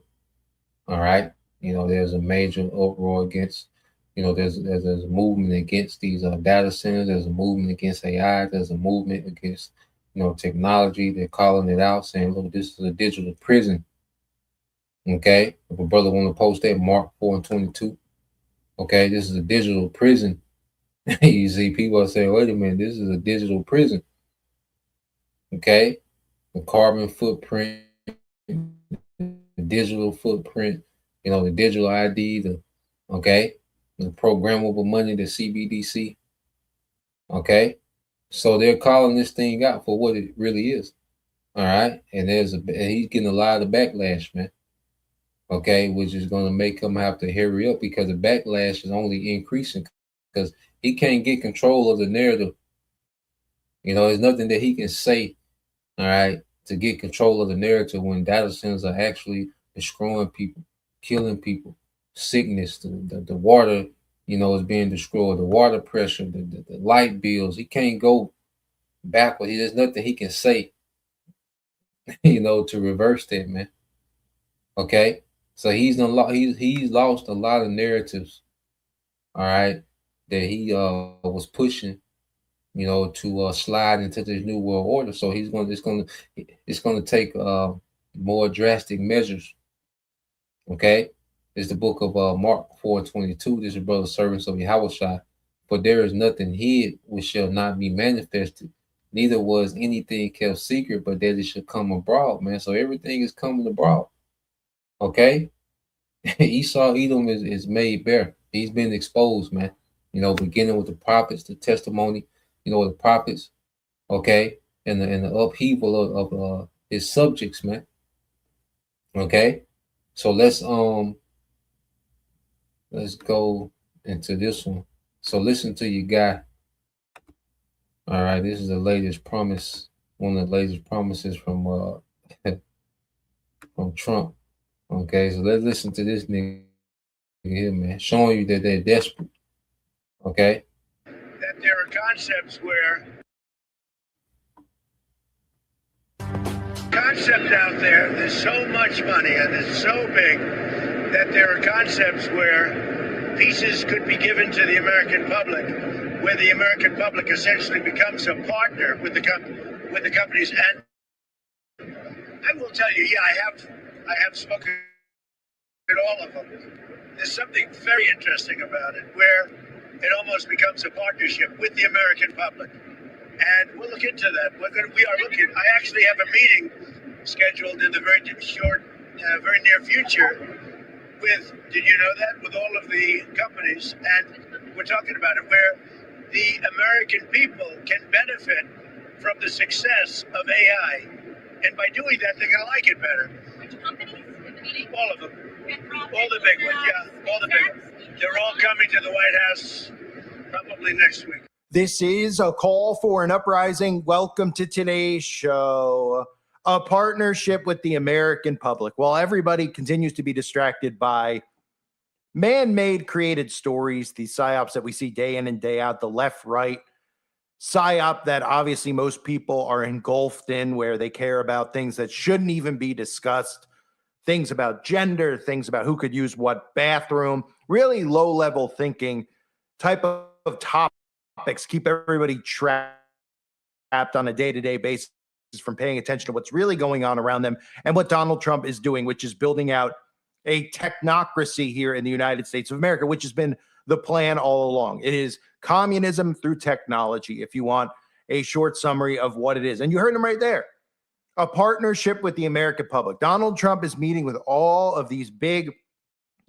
all right. There's a major uproar against, there's a movement against these data centers. There's a movement against AI. There's a movement against, technology. They're calling it out, saying, look, this is a digital prison. Okay. If a brother want to post that, Mark 4:22. Okay. This is a digital prison. You see people are saying, wait a minute, this is a digital prison. Okay. The carbon footprint, the digital footprint, the digital ID, the programmable money, the CBDC. Okay. So they're calling this thing out for what it really is. All right. And he's getting a lot of backlash, man. Okay, which is going to make him have to hurry up, because the backlash is only increasing because he can't get control of the narrative. There's nothing that he can say, all right, to get control of the narrative when data centers are actually destroying people, killing people, sickness, the water, is being destroyed, the water pressure, the light bills. He can't go backward. There's nothing he can say, to reverse that, man. Okay, so he's lost a lot of narratives, all right, that he was pushing, to slide into this New World Order. So it's going to take more drastic measures. Okay, it's the book of Mark 4:22. This is brother servants of Yahweh. For there is nothing hid which shall not be manifested, neither was anything kept secret, but that it should come abroad, man. So everything is coming abroad. Okay, Esau, Edom is made bare. He's been exposed, man. Beginning with the prophets, the testimony, the prophets, okay, and the upheaval of his subjects, man. Okay, so let's go into this one. So listen to your guy. All right, this is the latest promise, one of the latest promises from from Trump. Okay, so let's listen to this nigga here, man, showing you that they're desperate. Okay. That there are concepts where concept out there's so much money and it's so big that there are concepts where pieces could be given to the American public, where the American public essentially becomes a partner with the companies. And I will tell you, I have spoken at all of them. There's something very interesting about it, where it almost becomes a partnership with the American public. And we'll look into that. We are looking. I actually have a meeting scheduled in the very near future with, did you know that, with all of the companies, and we're talking about it, where the American people can benefit from the success of AI. And by doing that, they're going to like it better. Which companies? All of them. All the big ones, yeah. All the big ones. They're all coming to the White House probably next week. This is a call for an uprising. Welcome to today's show. A partnership with the American public. While everybody continues to be distracted by man-made created stories, these psyops that we see day in and day out, the left-right psyop that obviously most people are engulfed in, where they care about things that shouldn't even be discussed, things about gender, things about who could use what bathroom, really low-level thinking type of topics keep everybody trapped on a day-to-day basis from paying attention to what's really going on around them and what Donald Trump is doing, which is building out a technocracy here in the United States of America, which has been the plan all along. It is communism through technology, if you want a short summary of what it is. And you heard him right there. A partnership with the American public. Donald Trump is meeting with all of these big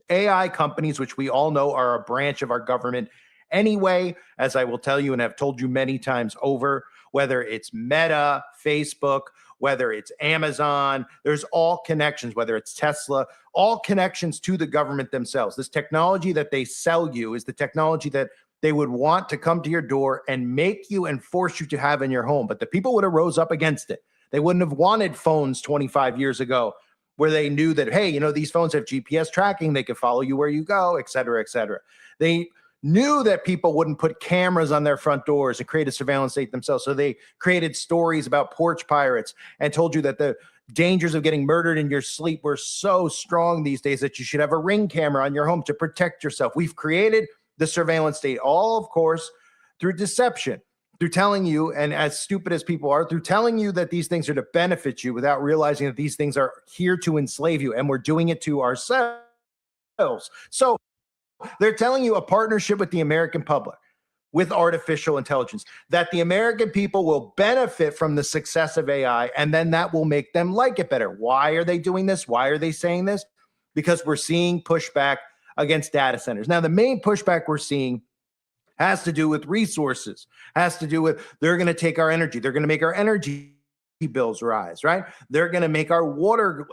AI companies, which we all know are a branch of our government anyway, as I will tell you and have told you many times over, whether it's Meta, Facebook, whether it's Amazon, there's all connections, whether it's Tesla, all connections to the government themselves. This technology that they sell you is the technology that they would want to come to your door and make you and force you to have in your home. But the people would have rose up against it. They wouldn't have wanted phones 25 years ago where they knew that, hey, you know, these phones have GPS tracking, they can follow you where you go, et cetera, et cetera. They knew that people wouldn't put cameras on their front doors and create a surveillance state themselves. So they created stories about porch pirates and told you that the dangers of getting murdered in your sleep were so strong these days that you should have a Ring camera on your home to protect yourself. We've created the surveillance state, all, of course, through deception, through telling you, and as stupid as people are, through telling you that these things are to benefit you without realizing that these things are here to enslave you, and we're doing it to ourselves. So they're telling you a partnership with the American public, with artificial intelligence, that the American people will benefit from the success of AI, and then that will make them like it better. Why are they doing this? Why are they saying this? Because we're seeing pushback against data centers. Now, the main pushback we're seeing has to do with resources, has to do with they're going to take our energy. They're going to make our energy bills rise, right? They're going to make our water,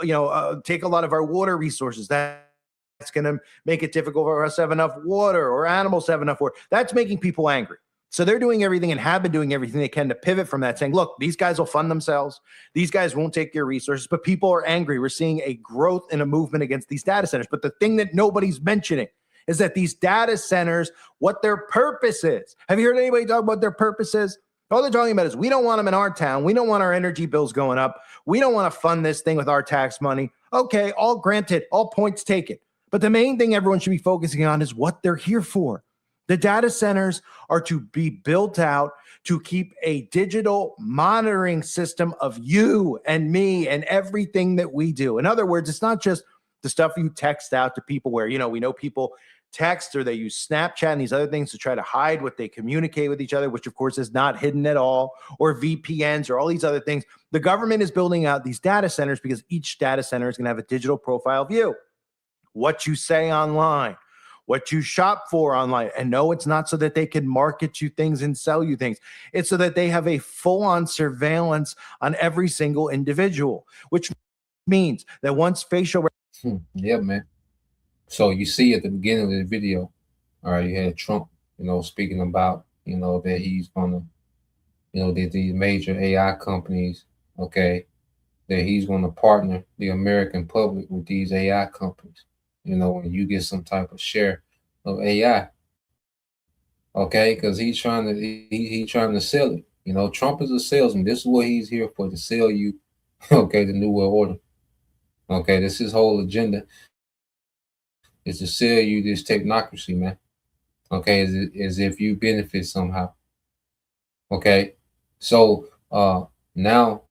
take a lot of our water resources. That's going to make it difficult for us to have enough water or animals to have enough water. That's making people angry. So they're doing everything and have been doing everything they can to pivot from that, saying, look, these guys will fund themselves. These guys won't take your resources, but people are angry. We're seeing a growth and a movement against these data centers. But the thing that nobody's mentioning is that these data centers, what their purpose is. Have you heard anybody talk about their purpose is? All they're talking about is we don't want them in our town. We don't want our energy bills going up. We don't want to fund this thing with our tax money. Okay, all granted, all points taken. But the main thing everyone should be focusing on is what they're here for. The data centers are to be built out to keep a digital monitoring system of you and me and everything that we do. In other words, it's not just the stuff you text out to people where, we know people text or they use Snapchat and these other things to try to hide what they communicate with each other, which of course is not hidden at all, or VPNs or all these other things. The government is building out these data centers because each data center is going to have a digital profile of you. What you say online, what you shop for online. And no, it's not so that they can market you things and sell you things. It's so that they have a full-on surveillance on every single individual, which means that once facial... Yeah, man. So you see at the beginning of the video, all right, you had Trump, speaking about, that he's going to, that these major AI companies, okay, that he's going to partner the American public with these AI companies. When you get some type of share of AI, okay, because he's trying to sell it. Trump is a salesman. This is what he's here for, to sell you, okay, the New World Order. Okay, this is his whole agenda is to sell you this technocracy, man. Okay, as if you benefit somehow. Okay, so now,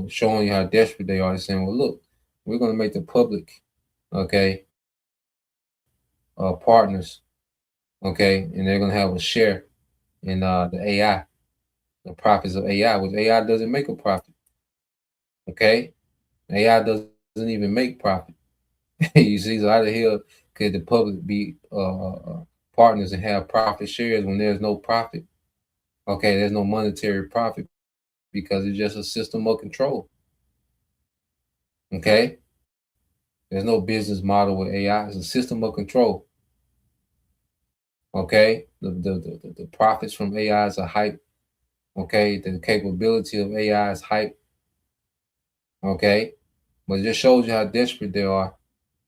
showing you how desperate they are, saying, well, look, we're going to make the public, okay, partners, okay, and they're going to have a share in the AI, the profits of AI, which AI doesn't make a profit. Okay, AI doesn't even make profit. You see, so how the hell could the public be partners and have profit shares when there's no profit. Okay, there's no monetary profit because it's just a system of control. Okay, there's no business model with AI. It's a system of control. Okay, the profits from AI is a hype. Okay, the capability of AI is hype. Okay, but it just shows you how desperate they are.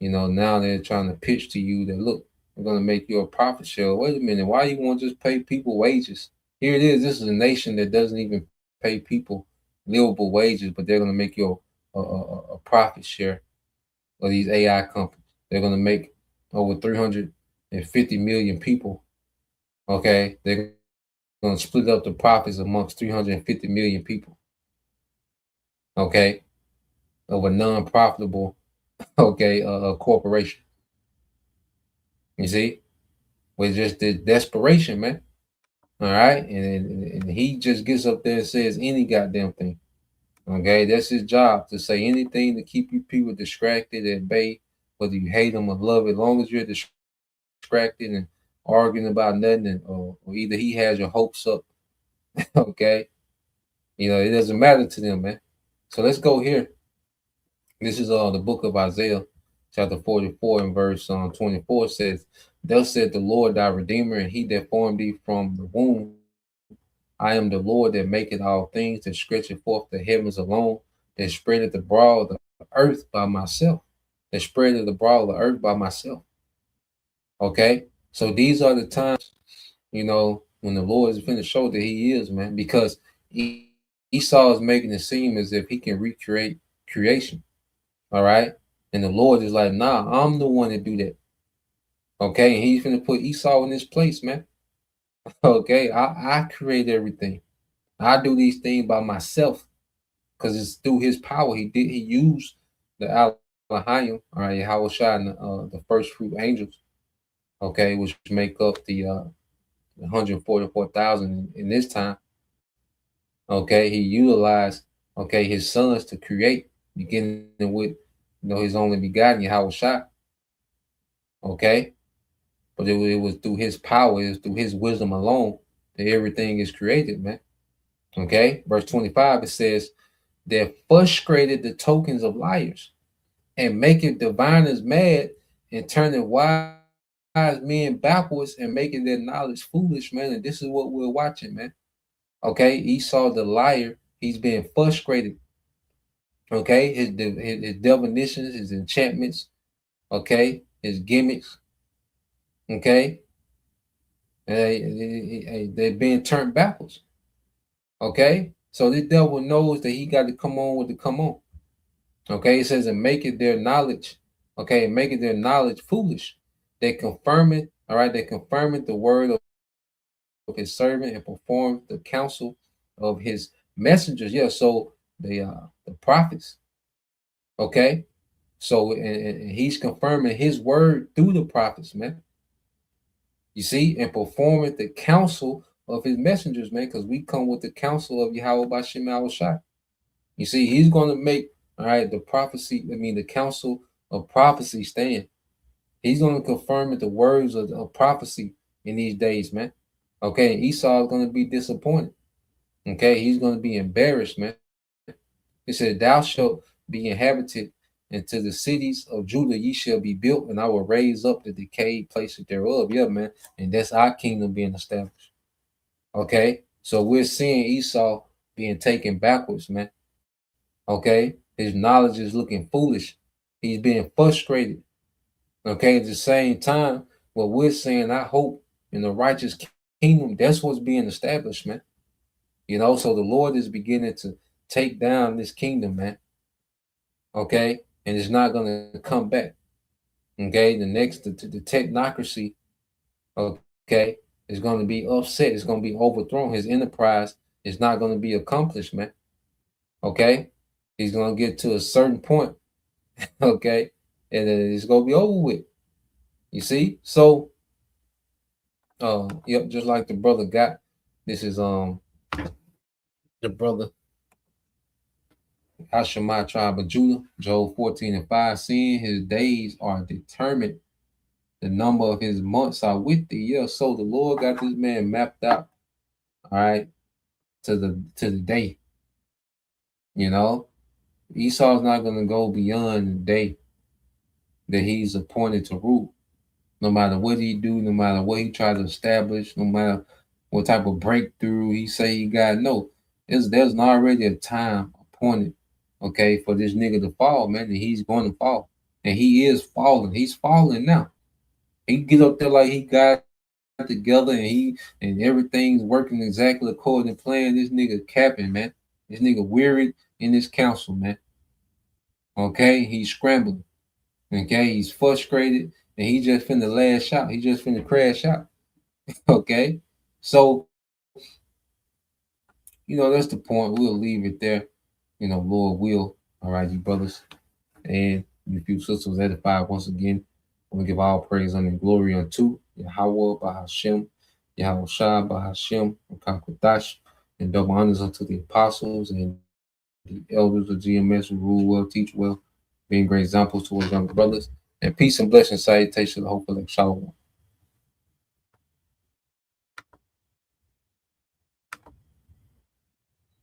Now they're trying to pitch to you that, look, we're going to make you a profit share. Wait a minute, why you want to just pay people wages? Here it is. This is a nation that doesn't even pay people livable wages, but they're going to make you a profit share of these AI companies. They're going to make over 350 million people. Okay, they're going to split up the profits amongst 350 million people. Okay, of a non-profitable corporation. You see, with just the desperation, man. All right, and he just gets up there and says any goddamn thing. Okay, that's his job, to say anything to keep you people distracted at bay, whether you hate them or love it. As long as you're distracted and arguing about nothing, or either he has your hopes up. Okay, it doesn't matter to them, man. So let's go here. This is the book of Isaiah, chapter 44 and verse 24 says, "Thus said the Lord thy Redeemer, and he that formed thee from the womb. I am the Lord that maketh all things, that stretcheth forth the heavens alone, that spreadeth abroad the earth by myself, that spreadeth abroad the earth by myself." Okay, so these are the times, when the Lord is finna show that he is, man, because Esau is making it seem as if he can recreate creation. All right. And the Lord is like, nah, I'm the one that do that. Okay. And he's going to put Esau in this place, man. Okay. I create everything. I do these things by myself because it's through his power. He used the Elohim, all right, Yahweh Shai, and the first fruit angels, okay, which make up the 144,000 in this time. Okay. He utilized, his sons to create, beginning with, his only begotten, Yahweh Shai. Okay. But it was through his power, it was through his wisdom alone that everything is created, man. Okay. Verse 25, it says, "They frustrated the tokens of liars and making diviners mad and turning wise men backwards and making their knowledge foolish," man. And this is what we're watching, man. Okay. Esau, the liar, he's being frustrated. Okay. His divinations, his enchantments, okay, his gimmicks, okay, they're being turned backwards. Okay, so the devil knows that he got to come on with the come on. Okay, it says, "And make it their knowledge." Okay, and make it their knowledge foolish. They confirm it. All right, they confirm it the word of his servant and perform the counsel of his messengers. Yeah, so the prophets. Okay, so and he's confirming his word through the prophets, man. You see, and performing the counsel of his messengers, man, because we come with the counsel of Yahweh Bashem Yahushai. You see, he's going to make, all right, the counsel of prophecy stand. He's going to confirm the words of prophecy in these days, man. Okay, Esau is going to be disappointed. Okay, he's going to be embarrassed, man. He said, "Thou shalt be inhabited, and to the cities of Judah ye shall be built, and I will raise up the decayed places thereof." Yeah, man. And that's our kingdom being established. Okay, so we're seeing Esau being taken backwards, man. Okay, his knowledge is looking foolish. He's being frustrated. Okay, at the same time, what we're saying, I hope in the righteous kingdom, that's what's being established, man. So the Lord is beginning to take down this kingdom, man. Okay, and it's not going to come back. Okay, the technocracy, okay, is going to be upset. It's going to be overthrown. His enterprise is not going to be accomplished, man. Okay, he's going to get to a certain point, okay, and then it's going to be over with. You see? So, yep, just like the brother got. This is the brother Ashemai tribe of Judah, Job 14 and 5, seeing his days are determined. The number of his months are with thee. Yeah, so the Lord got this man mapped out, all right, to the day. You know, Esau's not gonna go beyond the day that he's appointed to rule. No matter what he do, no matter what he try to establish, no matter what type of breakthrough he say he got, no, there's already a time appointed, okay, for this nigga to fall, man, and he's going to fall, and he is falling. He's falling now. He get up there like he got together and everything's working exactly according to plan. This nigga capping, man. This nigga wearied in this council, man. Okay, he's scrambling. Okay, he's frustrated and he just finna lash out. He just finna crash out. Okay, so that's the point. We'll leave it there. Lord will. All right, you brothers and you few sisters edified once again. We give all praise and glory unto Yahweh Bahashem, Yahweh Shah Bahashem, Kakwadash, and double honors unto the apostles and the elders of GMS who rule well, teach well, being great examples to our younger brothers. And peace and blessing, salutation, hopefully, shalom.